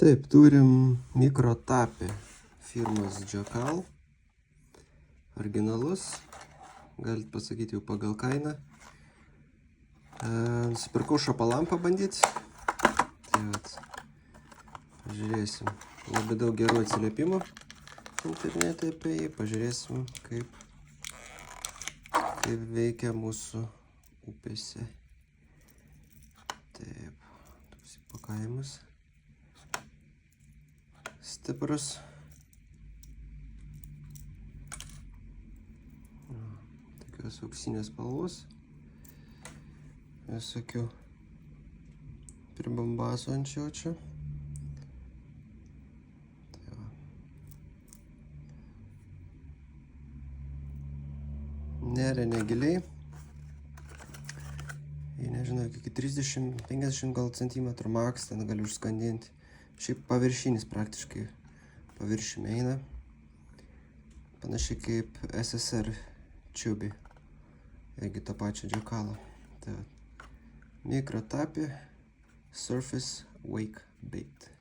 Taip, turim mikrotapį firmos Jackal. Originalus. Galit pasakyti jau pagal kainą. Nusipirkau šapalam pabandyti. Tai vat, pažiūrėsim. Labai daug gerų atsiliepimų internete apie jį. Pažiūrėsim, kaip veikia mūsų upėse. Taip, toks įpakavimas. Stiprus. Tokios auksinės spalvos. Visokių pribambasų anksčiau čia. Tai va. Neria negiliai. Nežinau, iki 30-50 gal centimetrų maks ten gali užskandinti. Šiaip paviršinis praktiškai paviršiumi eina. Panašiai kaip SSR čiubį. Irgi tą pačią Jackalo. Tai mikrotapį Surface Wake Bait.